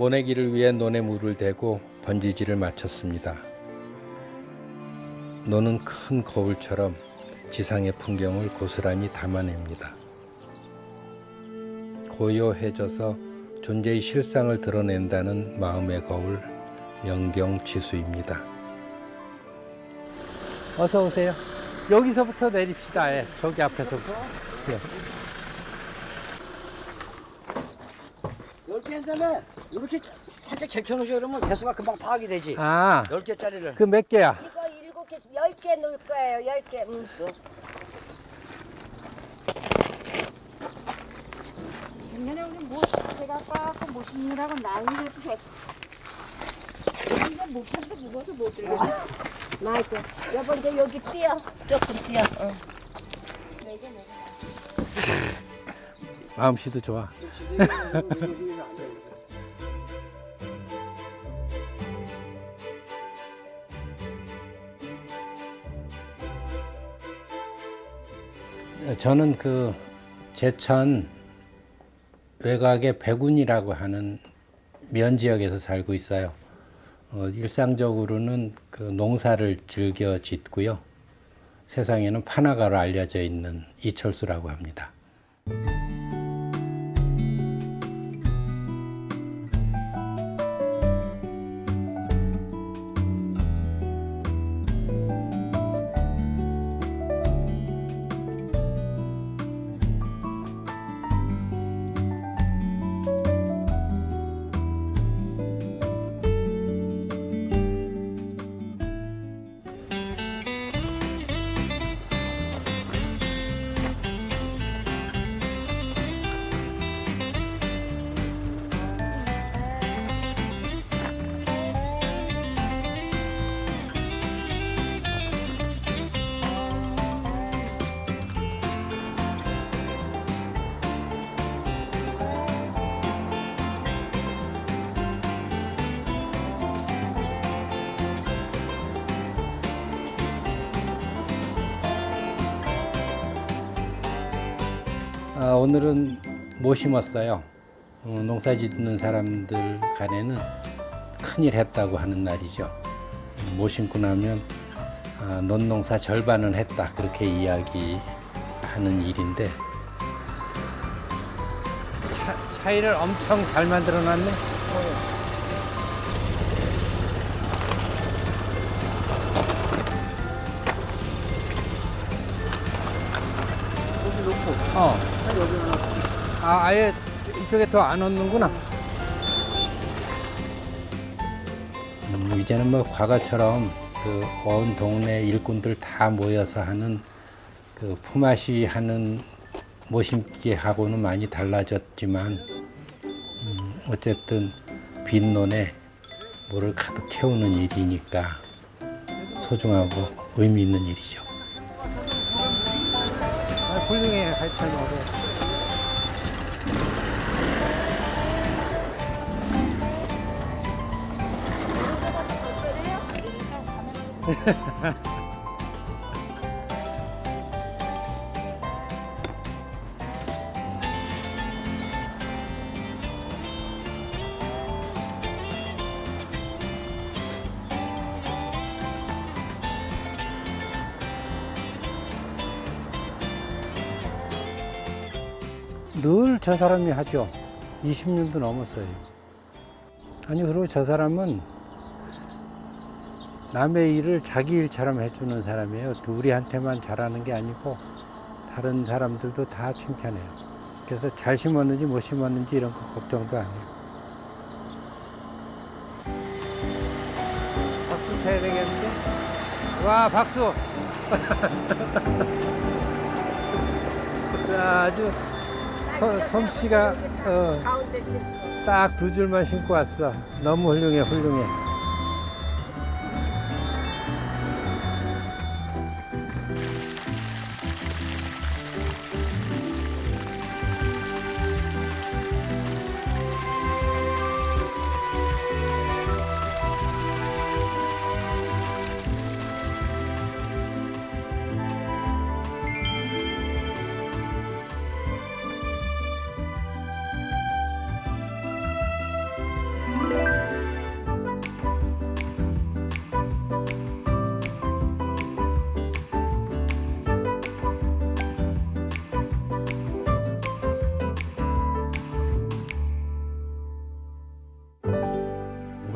논해기를 위해 논에 물을 대고 번지지를 마쳤습니다. 논은 큰 거울처럼 지상의 풍경을 고스란히 담아냅니다. 고요해져서 존재의 실상을 드러낸다는 마음의 거울, 명경지수입니다. 어서 오세요. 여기서부터 내립시다. 예, 저기 앞에서부터. 예. 넓게 한 다음에 이렇게 살짝 제껴놓으셔 그러면 개수가 금방 파악이 되지. 아, 10개짜리를. 그 몇 개야? 이거 7개, 10개 놓을 거예요. 10개. 작년에 우리 뭐 제가 꽉 모시느라고 난리를 했어. 근데 목판도 무거워서 못 들겠네. 맞아. 여보 이제 여기 뛰어. 조금 뛰어. 내게. 마음씨도 좋아. 저는 그 제천 외곽의 백운이라고 하는 면 지역에서 살고 있어요. 일상적으로는 그 농사를 즐겨 짓고요. 세상에는 판화가로 알려져 있는 이철수라고 합니다. 오늘은 못 심었어요. 농사 짓는 사람들 간에는 큰일 했다고 하는 날이죠. 못 심고 나면 논농사 절반은 했다 그렇게 이야기하는 일인데 차이를 엄청 잘 만들어 놨네. 아예 이쪽에 더 안 얻는구나. 이제는 뭐 과거처럼 그 온 동네 일꾼들 다 모여서 하는 그 품앗이 하는 모심기 하고는 많이 달라졌지만 어쨌든 빈논에 물을 가득 채우는 일이니까 소중하고 의미 있는 일이죠. 훌륭해, 하여튼 노래. 늘 저 사람이 하죠. 20년도 넘었어요. 아니, 그리고 저 사람은 남의 일을 자기 일처럼 해주는 사람이에요. 우리한테만 잘하는 게 아니고 다른 사람들도 다 칭찬해요. 그래서 잘 심었는지 못 심었는지 이런 거 걱정도 안 해요. 박수 쳐야 되겠는데? 와, 박수! 아주 솜씨가 딱 2줄만 신고 왔어. 너무 훌륭해, 훌륭해.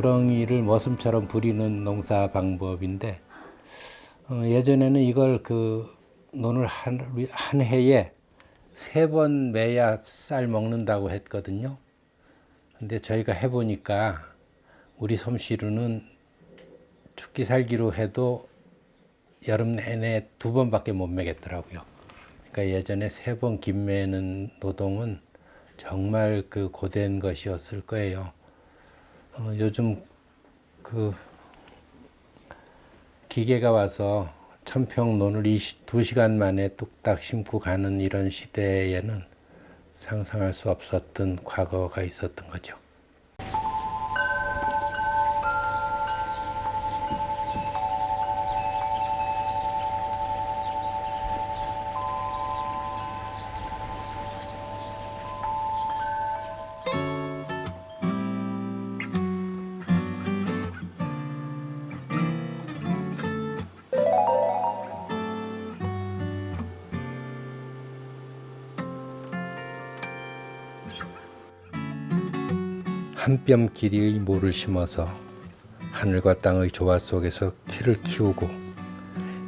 우렁이를 머슴처럼 부리는 농사 방법인데 예전에는 이걸 논을 한 해에 3번 매야 쌀 먹는다고 했거든요. 근데 저희가 해보니까 우리 솜씨로는 죽기 살기로 해도 여름 내내 2번밖에 못 매겠더라고요. 그러니까 예전에 3번 김 매는 노동은 정말 고된 것이었을 거예요. 요즘 기계가 와서 1000평 논을 2시간 만에 뚝딱 심고 가는 이런 시대에는 상상할 수 없었던 과거가 있었던 거죠. 한 뼘 길이의 모를 심어서 하늘과 땅의 조화 속에서 키를 키우고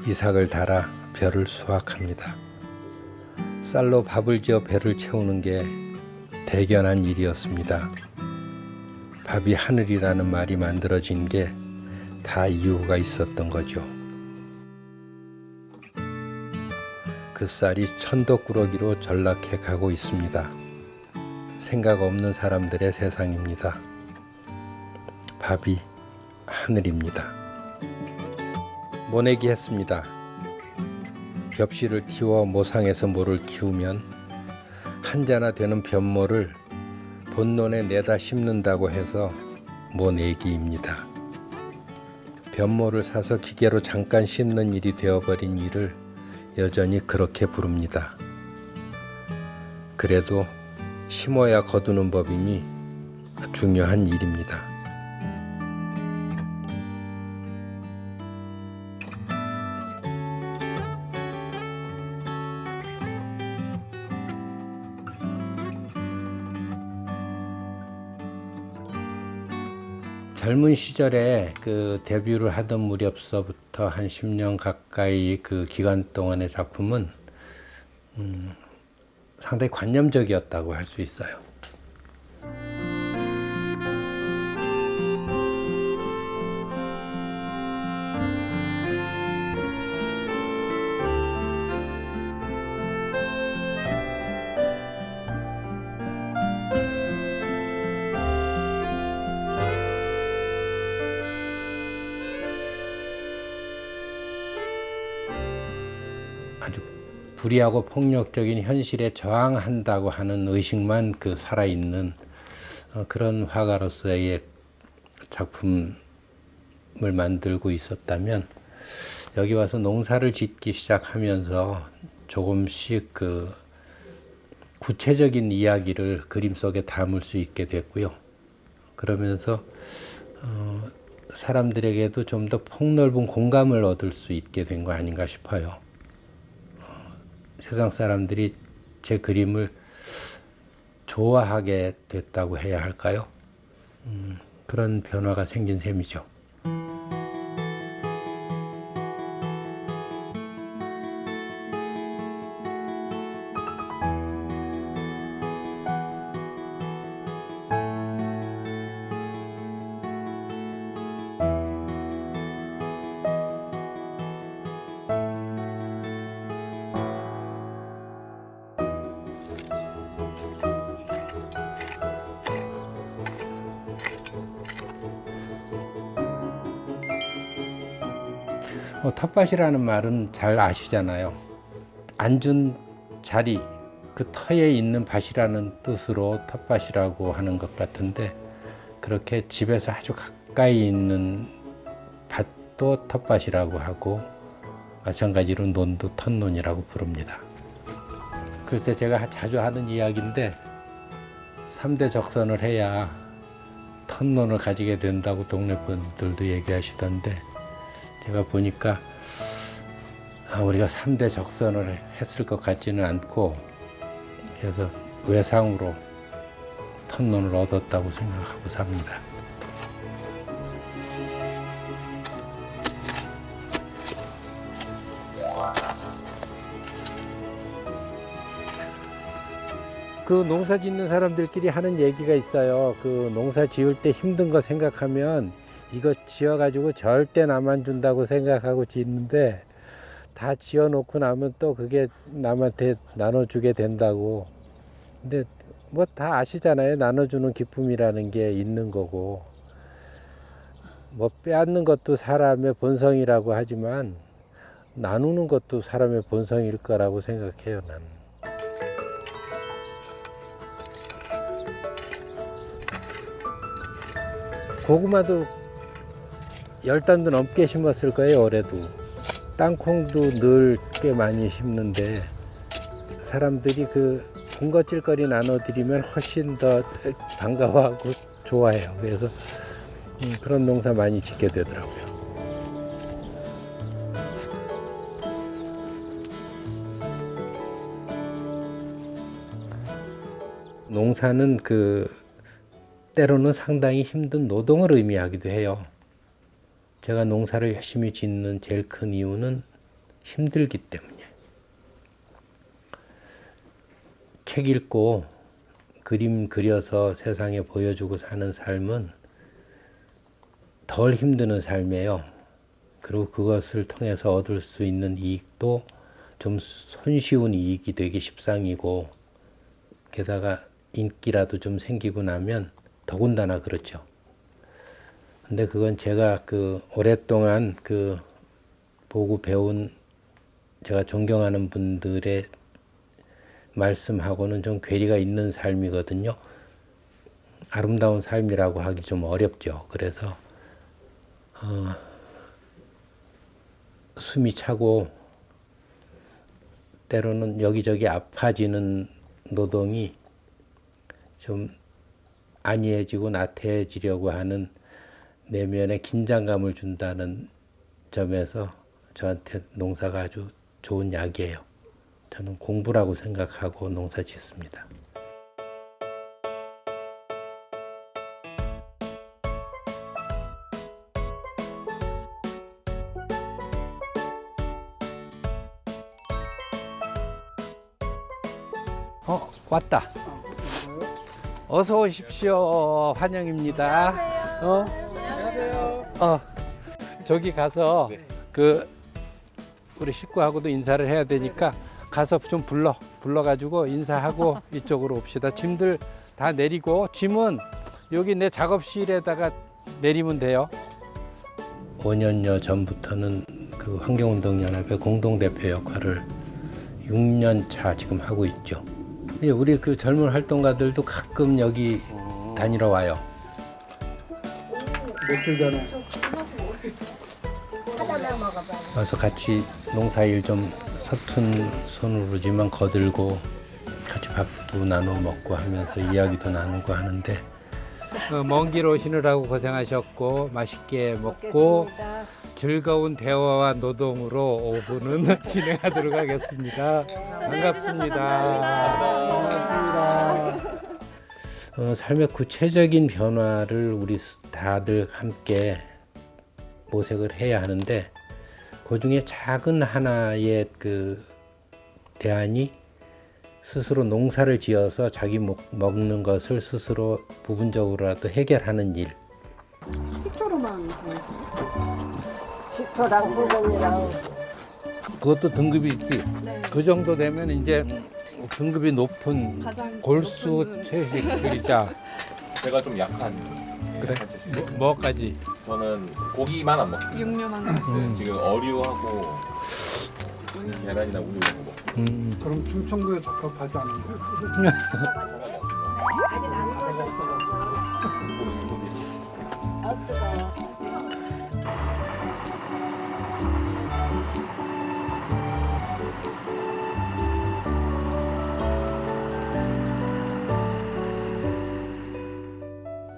이삭을 달아 벼를 수확합니다. 쌀로 밥을 지어 배를 채우는 게 대견한 일이었습니다. 밥이 하늘이라는 말이 만들어진 게 다 이유가 있었던 거죠. 그 쌀이 천덕꾸러기로 전락해 가고 있습니다. 생각 없는 사람들의 세상입니다. 밥이 하늘입니다. 모내기 했습니다. 벽실을 틔워 모상에서 모를 키우면 한자나 되는 벼모를 본논에 내다 심는다고 해서 모내기입니다. 벼모를 사서 기계로 잠깐 심는 일이 되어버린 일을 여전히 그렇게 부릅니다. 그래도 심어야 거두는 법이니 중요한 일입니다. 젊은 시절에 데뷔를 하던 무렵서부터 한 10년 가까이 기간 동안의 작품은 상당히 관념적이었다고 할 수 있어요. 아주 불의하고 폭력적인 현실에 저항한다고 하는 의식만 살아있는 그런 화가로서의 작품을 만들고 있었다면 여기 와서 농사를 짓기 시작하면서 조금씩 구체적인 이야기를 그림 속에 담을 수 있게 됐고요. 그러면서 사람들에게도 좀 더 폭넓은 공감을 얻을 수 있게 된 거 아닌가 싶어요. 세상 사람들이 제 그림을 좋아하게 됐다고 해야 할까요? 그런 변화가 생긴 셈이죠. 텃밭이라는 말은 잘 아시잖아요. 앉은 자리, 그 터에 있는 밭이라는 뜻으로 텃밭이라고 하는 것 같은데 그렇게 집에서 아주 가까이 있는 밭도 텃밭이라고 하고 마찬가지로 논도 텃논이라고 부릅니다. 글쎄 제가 자주 하는 이야기인데 3대 적선을 해야 텃논을 가지게 된다고 동네 분들도 얘기하시던데 제가 보니까 우리가 3대 적선을 했을 것 같지는 않고 그래서 외상으로 텃논을 얻었다고 생각하고 삽니다. 그 농사 짓는 사람들끼리 하는 얘기가 있어요. 그 농사 지을 때 힘든 거 생각하면 이거 지어가지고 절대 나만 준다고 생각하고 짓는데 다 지어놓고 나면 또 그게 남한테 나눠주게 된다고. 근데 뭐 다 아시잖아요. 나눠주는 기쁨이라는 게 있는 거고. 뭐 빼앗는 것도 사람의 본성이라고 하지만 나누는 것도 사람의 본성일 거라고 생각해요, 나는. 고구마도 10단도 넘게 심었을 거예요, 올해도. 땅콩도 늘 꽤 많이 심는데 사람들이 그 군것질거리 나눠드리면 훨씬 더 반가워하고 좋아해요. 그래서 그런 농사 많이 짓게 되더라고요. 농사는 때로는 상당히 힘든 노동을 의미하기도 해요. 제가 농사를 열심히 짓는 제일 큰 이유는 힘들기 때문이에요. 책 읽고 그림 그려서 세상에 보여주고 사는 삶은 덜 힘드는 삶이에요. 그리고 그것을 통해서 얻을 수 있는 이익도 좀 손쉬운 이익이 되기 십상이고, 게다가 인기라도 좀 생기고 나면 더군다나 그렇죠. 근데 그건 제가 오랫동안 보고 배운 제가 존경하는 분들의 말씀하고는 좀 괴리가 있는 삶이거든요. 아름다운 삶이라고 하기 좀 어렵죠. 그래서 숨이 차고 때로는 여기저기 아파지는 노동이 좀 안이해지고 나태해지려고 하는 내면에 긴장감을 준다는 점에서 저한테 농사가 아주 좋은 약이에요. 저는 공부라고 생각하고 농사 짓습니다. 왔다. 어서 오십시오. 환영입니다. 저기 가서 우리 식구하고도 인사를 해야 되니까 가서 좀 불러가지고 인사하고 이쪽으로 옵시다. 짐들 다 내리고, 짐은 여기 내 작업실에다가 내리면 돼요. 5년여 전부터는 환경운동연합의 공동대표 역할을 6년 차 지금 하고 있죠. 우리 젊은 활동가들도 가끔 여기 다니러 와요. 며칠 전에 와서 같이 농사일 좀 서툰 손으로지만 거들고 같이 밥도 나눠 먹고 하면서 이야기도 나누고 하는데, 먼 길 오시느라고 고생하셨고 맛있게 먹고 즐거운 대화와 노동으로 오후는 진행하도록 하겠습니다. 반갑습니다. 삶의 구체적인 변화를 우리 다들 함께 모색을 해야 하는데, 그 중에 작은 하나의 대안이 스스로 농사를 지어서 자기 먹는 것을 스스로 부분적으로라도 해결하는 일. 식초로만 사용하세요? 식초랑 소금이랑 그것도 등급이 있지. 그 정도 되면 이제 등급이 높은 가장 골수 높은 채식이자. 제가 좀 약한. 그래? 뭐까지? 저는 고기만 안 먹습니다. 육류만 네, 지금 어류하고 계란이나 우유 이런 거 먹고. 그럼 충청도에 적합하지 않은 거예요?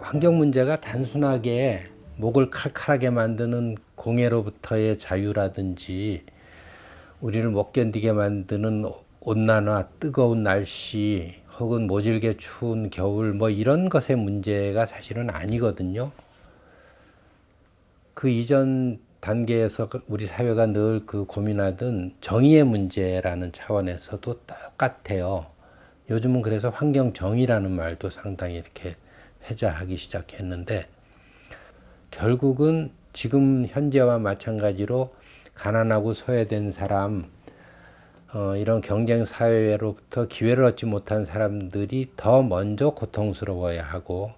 환경 문제가 단순하게 목을 칼칼하게 만드는 공해로부터의 자유라든지, 우리를 못 견디게 만드는 온난화, 뜨거운 날씨, 혹은 모질게 추운 겨울, 뭐 이런 것의 문제가 사실은 아니거든요. 그 이전 단계에서 우리 사회가 늘 고민하던 정의의 문제라는 차원에서도 똑같아요. 요즘은 그래서 환경정의라는 말도 상당히 이렇게 회자하기 시작했는데 결국은 지금 현재와 마찬가지로 가난하고 소외된 사람, 이런 경쟁 사회로부터 기회를 얻지 못한 사람들이 더 먼저 고통스러워야 하고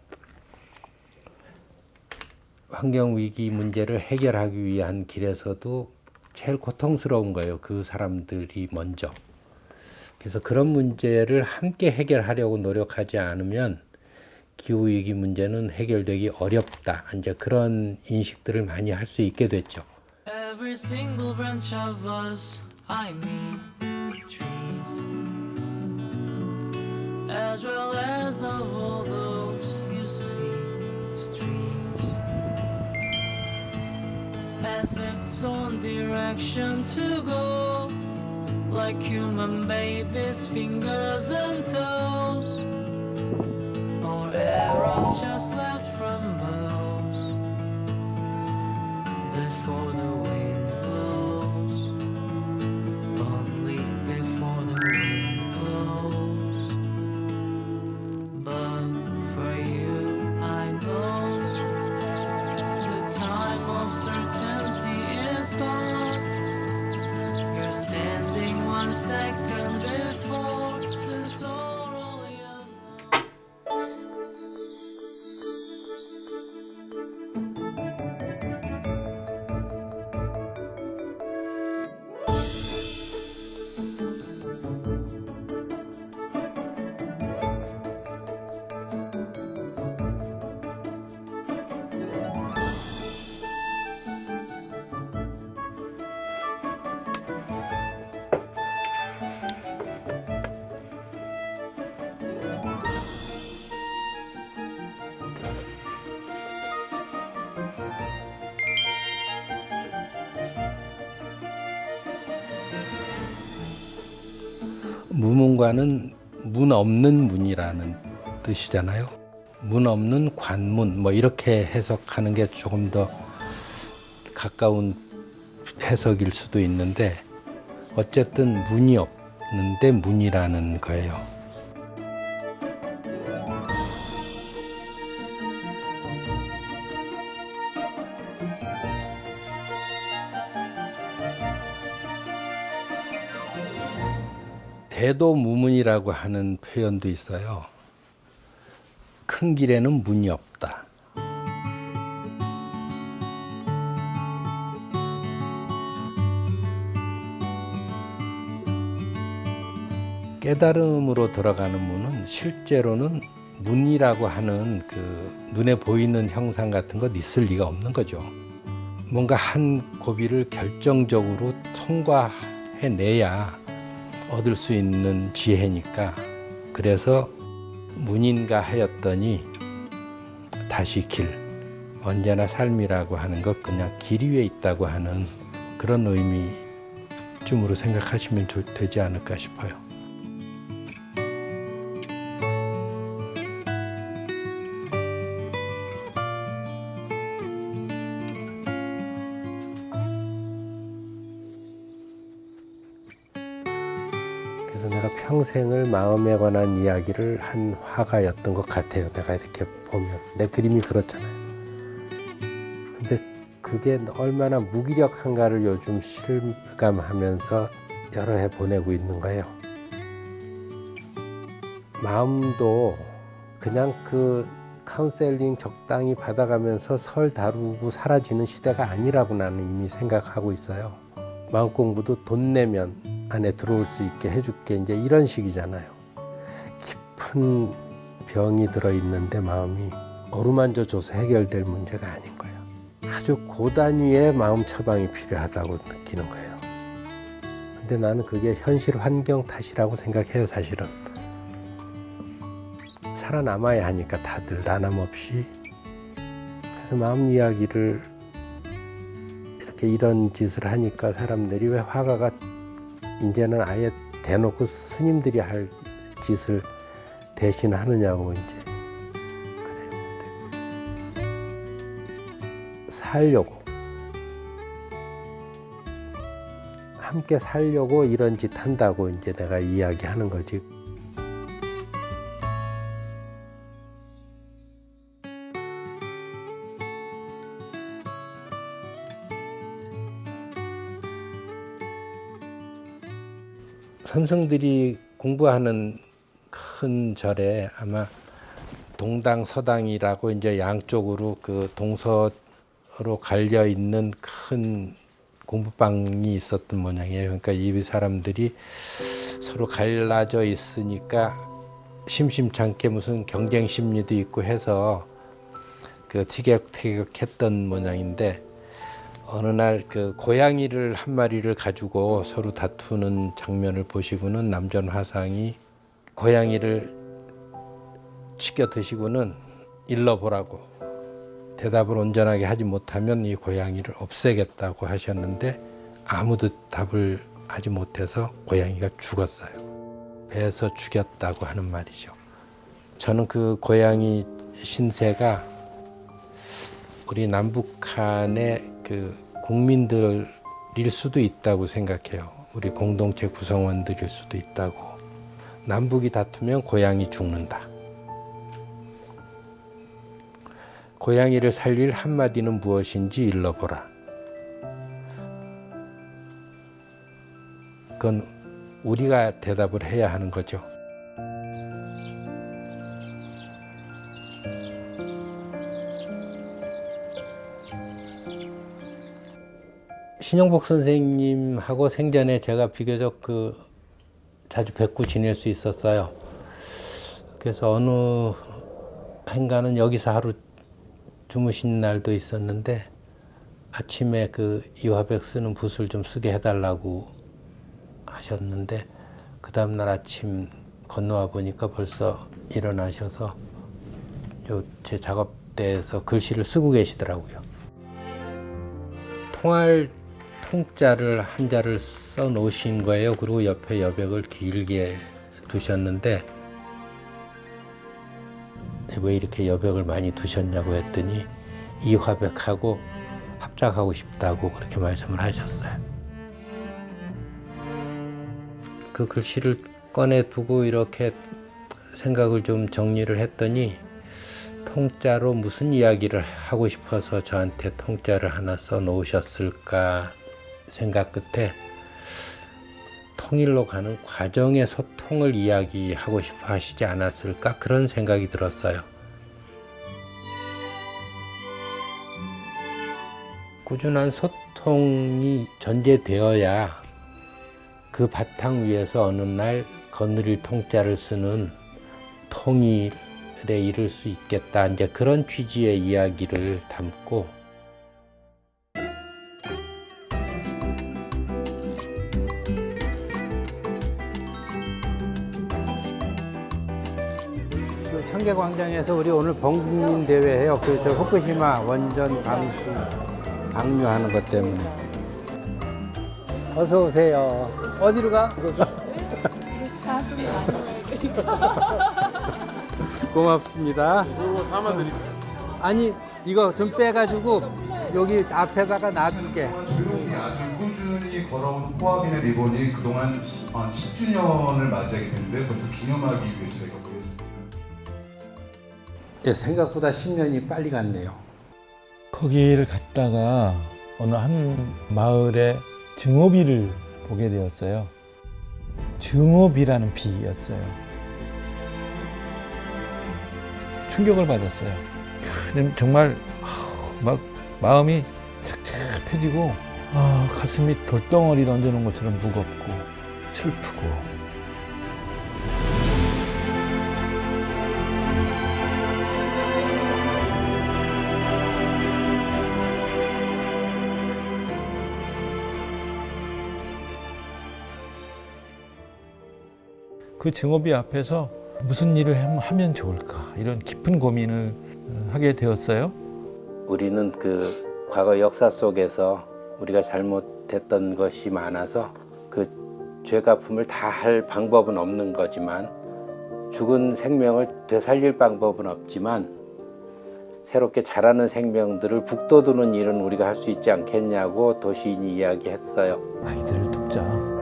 환경 위기 문제를 해결하기 위한 길에서도 제일 고통스러운 거예요. 그 사람들이 먼저. 그래서 그런 문제를 함께 해결하려고 노력하지 않으면 기후 위기 문제는 해결되기 어렵다. 이제 그런 인식들을 많이 할 수 있게 됐죠. Every single branch of us, I mean trees, as well as of all those you see, streams, has its own direction to go, like human babies' fingers and toes, or arrows just left from bows before the wind blows, only before the wind blows. But for you, I know the time of certainty is gone. You're standing 1 second before the sorrowly unknown. 무문관은 문 없는 문이라는 뜻이잖아요. 문 없는 관문 뭐 이렇게 해석하는 게 조금 더 가까운 해석일 수도 있는데 어쨌든 문이 없는데 문이라는 거예요. 대도무문이라고 하는 표현도 있어요. 큰 길에는 문이 없다. 깨달음으로 들어가는 문은 실제로는 문이라고 하는 그 눈에 보이는 형상 같은 것 있을 리가 없는 거죠. 뭔가 한 고비를 결정적으로 통과해내야 얻을 수 있는 지혜니까 그래서 문인가 하였더니 다시 길, 언제나 삶이라고 하는 것 그냥 길 위에 있다고 하는 그런 의미쯤으로 생각하시면 되지 않을까 싶어요. 그래서 내가 평생을 마음에 관한 이야기를 한 화가였던 것 같아요. 내가 이렇게 보면 내 그림이 그렇잖아요. 근데 그게 얼마나 무기력한가를 요즘 실감하면서 여러 해 보내고 있는 거예요. 마음도 그냥 그 카운셀링 적당히 받아가면서 설 다루고 사라지는 시대가 아니라고 나는 이미 생각하고 있어요. 마음 공부도 돈 내면 안에 들어올 수 있게 해줄게 이제 이런 식이잖아요. 깊은 병이 들어있는데 마음이 어루만져 줘서 해결될 문제가 아닌 거예요. 아주 고단위의 마음 처방이 필요하다고 느끼는 거예요. 근데 나는 그게 현실 환경 탓이라고 생각해요. 사실은 살아남아야 하니까 다들 나남 없이. 그래서 마음 이야기를 이렇게 이런 짓을 하니까 사람들이 왜 화가가 이제는 아예 대놓고 스님들이 할 짓을 대신 하느냐고 이제 그래요. 살려고 함께 살려고 이런 짓 한다고 이제 내가 이야기하는 거지. 선생들이 공부하는 큰 절에 아마 동당 서당이라고 이제 양쪽으로 그 동서로 갈려 있는 큰 공부방이 있었던 모양이에요. 그러니까 이 사람들이 서로 갈라져 있으니까 심심찮게 무슨 경쟁 심리도 있고 해서 그 티격태격했던 모양인데, 어느 날 그 고양이를 한 마리를 가지고 서로 다투는 장면을 보시고는 남전 화상이 고양이를 치켜 드시고는 일러보라고, 대답을 온전하게 하지 못하면 이 고양이를 없애겠다고 하셨는데 아무도 답을 하지 못해서 고양이가 죽었어요. 배에서 죽였다고 하는 말이죠. 저는 그 고양이 신세가 우리 남북한의 그 국민들일 수도 있다고 생각해요. 우리 공동체 구성원들일 수도 있다고. 남북이 다투면 고양이 죽는다. 고양이를 살릴 한마디는 무엇인지 일러보라. 그건 우리가 대답을 해야 하는 거죠. 신영복 선생님하고 생전에 제가 비교적 자주 뵙고 지낼 수 있었어요. 그래서 어느 행가는 여기서 하루 주무신 날도 있었는데, 아침에 그 이화백 쓰는 붓을 좀 쓰게 해달라고 하셨는데, 그 다음날 아침 건너와 보니까 벌써 일어나셔서 제 작업대에서 글씨를 쓰고 계시더라고요. 통할 통자를 한자를 써 놓으신 거예요. 그리고 옆에 여백을 길게 두셨는데, 왜 이렇게 여백을 많이 두셨냐고 했더니 이화백하고 합작하고 싶다고 그렇게 말씀을 하셨어요. 그 글씨를 꺼내 두고 이렇게 생각을 좀 정리를 했더니, 통자로 무슨 이야기를 하고 싶어서 저한테 통자를 하나 써 놓으셨을까 생각 끝에 통일로 가는 과정의 소통을 이야기하고 싶어 하시지 않았을까, 그런 생각이 들었어요. 꾸준한 소통이 전제되어야 그 바탕 위에서 어느 날 거느릴 통자를 쓰는 통일에 이를 수 있겠다, 이제 그런 취지의 이야기를 담고, 그 청계광장에서 우리 오늘 범국민 대회 해요. 저 후쿠시마 원전 방류하는 것 때문에. 어서 오세요. 어디로 가? 고맙습니다. 이거 사만 드릴게요. 아니, 이거 좀 빼가지고 여기 앞에다가 놔둘게. 조용히 아주 꾸준히 걸어온 호합인의 리본이 그동안 10주년을 맞이하게 됐는데, 그것을 기념하기 위해서 저희가 모였습니다. 예, 생각보다 10년이 빨리 갔네요. 거기를 갔다가 어느 한 마을에 증오비를 보게 되었어요. 증오비라는 비였어요. 충격을 받았어요. 정말 막 마음이 착잡해지고, 가슴이 돌덩어리를 얹어놓은 것처럼 무겁고 슬프고. 그 증오비 앞에서 무슨 일을 하면 좋을까, 이런 깊은 고민을 하게 되었어요. 우리는 그 과거 역사 속에서 우리가 잘못했던 것이 많아서 그 죄갚음을 다 할 방법은 없는 거지만, 죽은 생명을 되살릴 방법은 없지만 새롭게 자라는 생명들을 북돋우는 일은 우리가 할 수 있지 않겠냐고 도시인이 이야기했어요. 아이들을 돕자.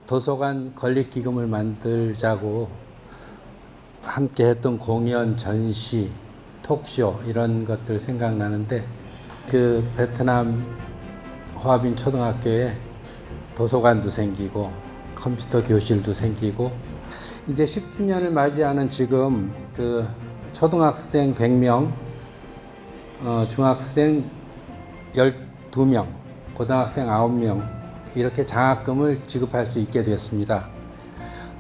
도서관 건립기금을 만들자고 함께 했던 공연, 전시, 톡쇼 이런 것들 생각나는데 그 베트남 화빈 초등학교에 도서관도 생기고 컴퓨터 교실도 생기고 이제 10주년을 맞이하는 지금 그 초등학생 100명, 중학생 12명, 고등학생 9명 이렇게 장학금을 지급할 수 있게 됐습니다.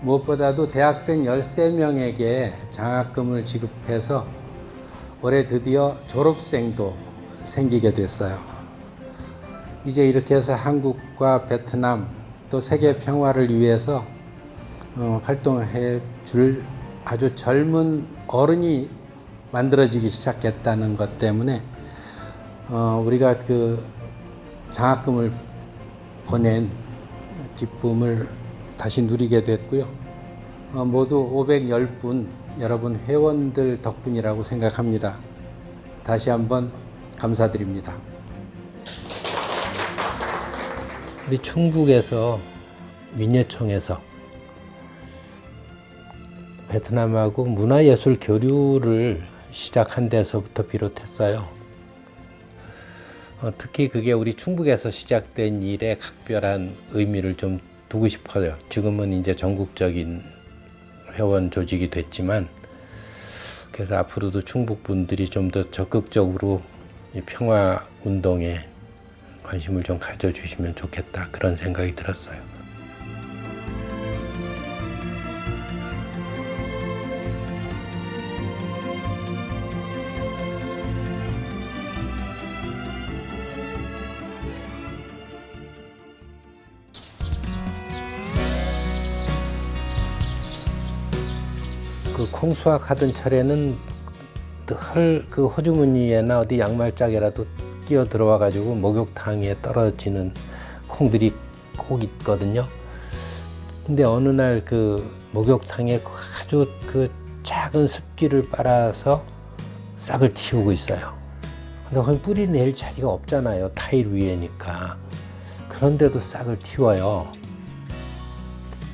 무엇보다도 대학생 13명에게 장학금을 지급해서 올해 드디어 졸업생도 생기게 됐어요. 이제 이렇게 해서 한국과 베트남 또 세계 평화를 위해서 활동해 줄 아주 젊은 어른이 만들어지기 시작했다는 것 때문에 우리가 그 장학금을 보낸 기쁨을 다시 누리게 됐고요. 모두 510분 여러분 회원들 덕분이라고 생각합니다. 다시 한번 감사드립니다. 우리 충북에서 민예청에서 베트남하고 문화예술 교류를 시작한 데서부터 비롯했어요. 특히 그게 우리 충북에서 시작된 일에 각별한 의미를 좀 두고 싶어요. 지금은 이제 전국적인 회원 조직이 됐지만, 그래서 앞으로도 충북 분들이 좀 더 적극적으로 이 평화 운동에 관심을 좀 가져주시면 좋겠다, 그런 생각이 들었어요. 그 콩수확 하던 철에는 늘 그 호주머니에나 어디 양말짝에라도 끼어 들어와 가지고 목욕탕에 떨어지는 콩들이 꼭 있거든요. 근데 어느 날 그 목욕탕에 아주 그 작은 습기를 빨아서 싹을 틔우고 있어요. 근데 거기 뿌리 낼 자리가 없잖아요. 타일 위에니까. 그런데도 싹을 틔워요.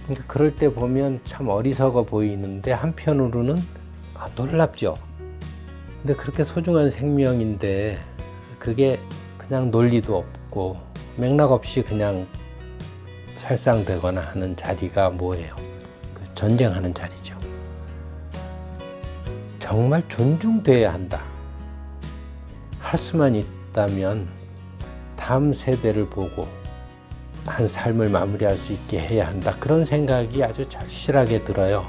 그러니까 그럴 때 보면 참 어리석어 보이는데 한편으로는 놀랍죠. 근데 그렇게 소중한 생명인데 그게 그냥 논리도 없고 맥락 없이 그냥 살상되거나 하는 자리가 뭐예요? 전쟁하는 자리죠. 정말 존중돼야 한다. 할 수만 있다면 다음 세대를 보고 한 삶을 마무리할 수 있게 해야 한다. 그런 생각이 아주 절실하게 들어요.